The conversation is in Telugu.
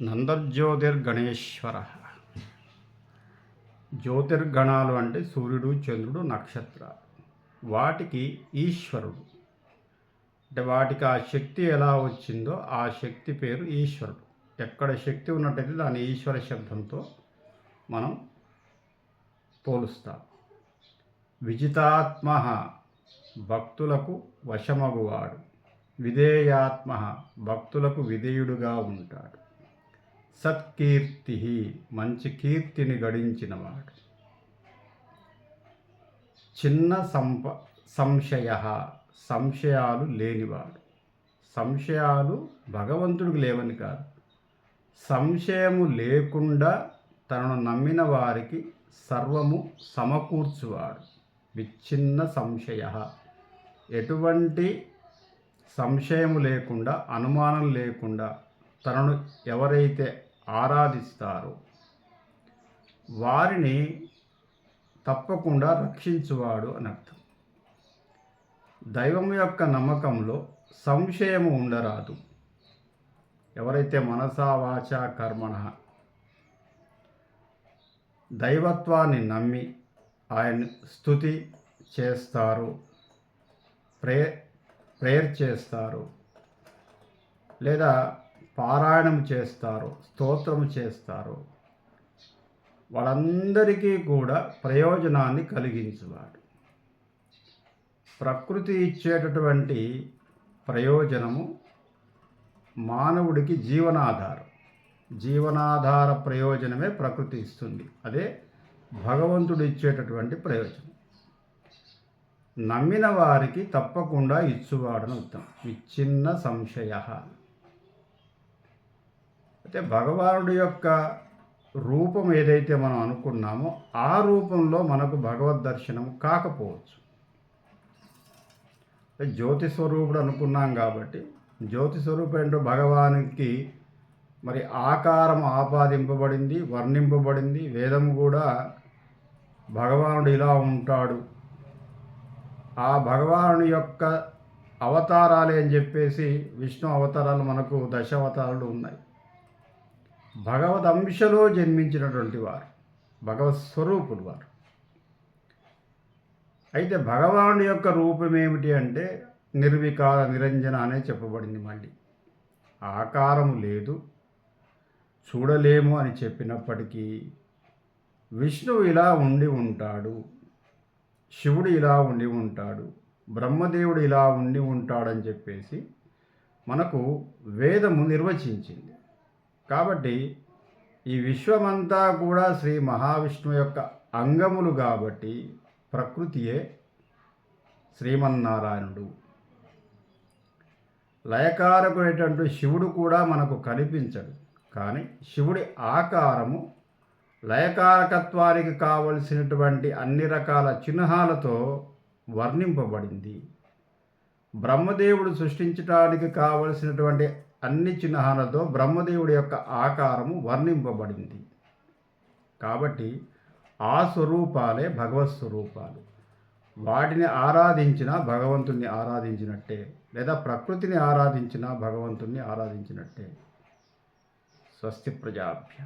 నందర్జ్యోతిర్గణేశ్వర. జ్యోతిర్గణాలు అంటే సూర్యుడు, చంద్రుడు, నక్షత్రాలు. వాటికి ఈశ్వరుడు అంటే వాటికి ఆ శక్తి ఎలా వచ్చిందో ఆ శక్తి పేరు ఈశ్వరుడు. ఎక్కడ శక్తి ఉన్నట్టయితే దాని ఈశ్వర శబ్దంతో మనం పోలుస్తాం. విజితాత్మ భక్తులకు వశమగువాడు, విధేయాత్మ భక్తులకు విధేయుడుగా ఉంటాడు, సత్కీర్తి మంచి కీర్తిని గడించినవాడు, చిన్న సంశయ సంశయాలు లేనివాడు. సంశయాలు భగవంతుడికి లేవని కాదు, సంశయము లేకుండా తనను నమ్మిన వారికి సర్వము సమకూర్చువాడు. విచ్ఛిన్న సంశయ ఎటువంటి సంశయము లేకుండా అనుమానం లేకుండా తనను ఎవరైతే ఆరాధిస్తారో వారిని తప్పకుండా రక్షించువాడు అని అర్థం. దైవం యొక్క నమ్మకంలో సంశయము ఉండరాదు. ఎవరైతే మనసా వాచా కర్మణ దైవత్వాన్ని నమ్మి ఆయన స్తుతి చేస్తారు, ప్రేయర్ చేస్తారు, లేదా పారాయణం చేస్తారు, స్తోత్రం చేస్తారు, వాళ్ళందరికీ కూడా ప్రయోజనాన్ని కలిగించువాడు. ప్రకృతి ఇచ్చేటటువంటి ప్రయోజనము మానవుడికి జీవనాధార ప్రయోజనమే ప్రకృతి ఇస్తుంది. అదే భగవంతుడు ఇచ్చేటటువంటి ప్రయోజనం. నమ్మిన వారికి తప్పకుండా ఇచ్చువాడని అర్థం. విచ్ఛిన్న సంశయ అయితే భగవానుడి యొక్క రూపం ఏదైతే మనం అనుకున్నామో ఆ రూపంలో మనకు భగవద్ దర్శనం కాకపోవచ్చు. జ్యోతి స్వరూపుడు అనుకున్నాం కాబట్టి జ్యోతి స్వరూపేంటో భగవానికి మరి ఆకారం ఆపాదింపబడింది, వర్ణింపబడింది. వేదము కూడా భగవానుడు ఇలా ఉంటాడు, ఆ భగవానుడి యొక్క అవతారాలే అని చెప్పేసి విష్ణు అవతారాలు మనకు 10 అవతారాలు ఉన్నాయి. భగవద్ అంశలో జన్మించినటువంటి వారు భగవత్ స్వరూపుడు వారు. అయితే భగవానుడి యొక్క రూపం ఏమిటి అంటే నిర్వికార నిరంజన అనే చెప్పబడింది. మళ్ళీ ఆకారం లేదు, చూడలేము అని చెప్పినప్పటికీ విష్ణువు ఇలా ఉండి ఉంటాడు, శివుడు ఇలా ఉండి ఉంటాడు, బ్రహ్మదేవుడు ఇలా ఉండి ఉంటాడని చెప్పేసి మనకు వేదము నిర్వచించింది. కాబట్టి ఈ విశ్వమంతా కూడా శ్రీ మహావిష్ణువు యొక్క అంగములు కాబట్టి ప్రకృతియే శ్రీమన్నారాయణుడు. లయకారకుడైనటువంటి శివుడు కూడా మనకు కనిపించడు, కానీ శివుడి ఆకారము లయకారకత్వానికి కావలసినటువంటి అన్ని రకాల చిహ్నాలతో వర్ణింపబడింది. బ్రహ్మదేవుడు సృష్టించడానికి కావలసినటువంటి అన్ని చిహ్నాలతో బ్రహ్మదేవుడి యొక్క ఆకారము వర్ణింపబడింది. కాబట్టి ఆ స్వరూపాలే భగవత్ స్వరూపాలు. వాటిని ఆరాధించిన భగవంతుణ్ణి ఆరాధించినట్టే, లేదా ప్రకృతిని ఆరాధించిన భగవంతుణ్ణి ఆరాధించినట్టే. స్వస్తి ప్రజాభ్య.